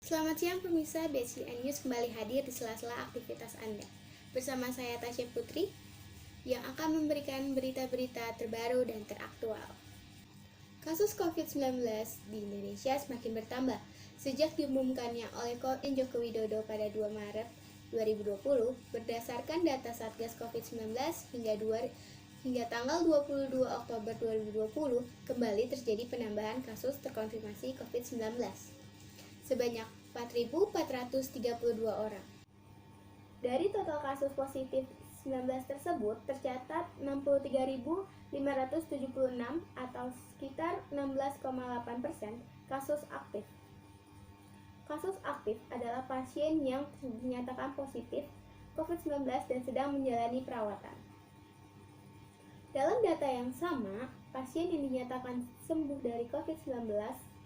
Selamat siang pemirsa, BCN News kembali hadir di sela-sela aktivitas Anda. Bersama saya Tasya Putri yang akan memberikan berita-berita terbaru dan teraktual. Kasus COVID-19 di Indonesia semakin bertambah sejak diumumkannya oleh Presiden Joko Widodo pada 2 Maret 2020 berdasarkan data Satgas COVID-19 hingga tanggal 22 Oktober 2020 kembali terjadi penambahan kasus terkonfirmasi COVID-19 sebanyak 4.432 orang. Dari total kasus positif 19 tersebut tercatat 63.576 atau sekitar 16,8% kasus aktif. Kasus aktif adalah pasien yang dinyatakan positif COVID-19 dan sedang menjalani perawatan. Dalam data yang sama, pasien yang dinyatakan sembuh dari COVID-19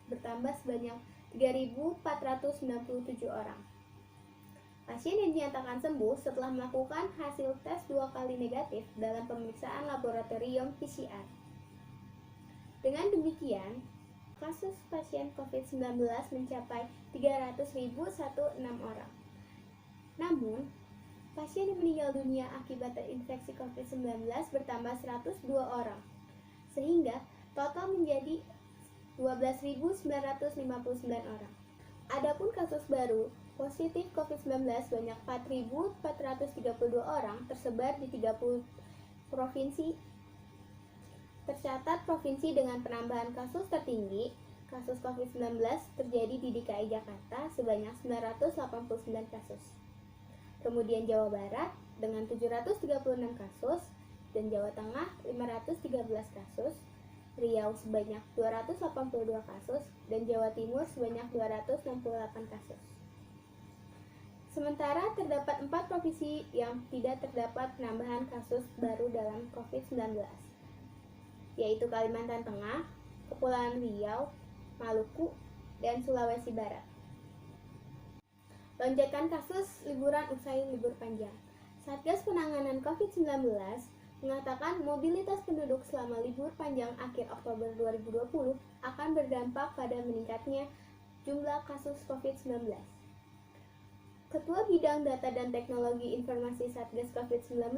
bertambah sebanyak 3.497 orang. Pasien yang dinyatakan sembuh setelah melakukan hasil tes 2 kali negatif dalam pemeriksaan laboratorium PCR. Dengan demikian, kasus pasien COVID-19 mencapai 300.016 orang. Namun, pasien yang meninggal dunia akibat terinfeksi COVID-19 bertambah 102 orang, sehingga total menjadi 12.959 orang. Adapun kasus baru positif COVID-19 banyak 4.432 orang tersebar di 30 provinsi. Tercatat provinsi dengan penambahan kasus tertinggi kasus COVID-19 terjadi di DKI Jakarta sebanyak 989 kasus. Kemudian Jawa Barat dengan 736 kasus dan Jawa Tengah 513 kasus. Riau sebanyak 282 kasus, dan Jawa Timur sebanyak 268 kasus. Sementara terdapat 4 provinsi yang tidak terdapat penambahan kasus baru dalam COVID-19, yaitu Kalimantan Tengah, Kepulauan Riau, Maluku, dan Sulawesi Barat. Lonjakan kasus liburan usai libur panjang. Satgas Penanganan COVID-19 mengatakan mobilitas penduduk selama libur panjang akhir Oktober 2020 akan berdampak pada meningkatnya jumlah kasus COVID-19. Ketua Bidang Data dan Teknologi Informasi Satgas COVID-19,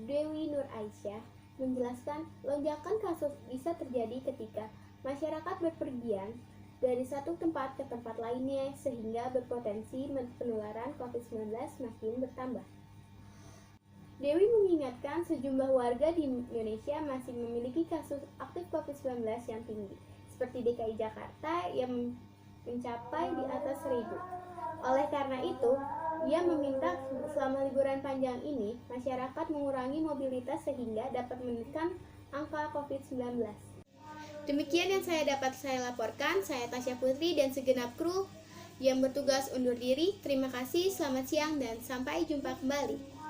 Dewi Nur Aisyah, menjelaskan lonjakan kasus bisa terjadi ketika masyarakat berpergian dari satu tempat ke tempat lainnya sehingga berpotensi penularan COVID-19 makin bertambah. Dewi mengingatkan sejumlah warga di Indonesia masih memiliki kasus aktif COVID-19 yang tinggi, seperti DKI Jakarta yang mencapai di atas 1.000. Oleh karena itu, ia meminta selama liburan panjang ini, masyarakat mengurangi mobilitas sehingga dapat menekan angka COVID-19. Demikian yang dapat saya laporkan, saya Tasya Putri dan segenap kru yang bertugas undur diri. Terima kasih, selamat siang, dan sampai jumpa kembali.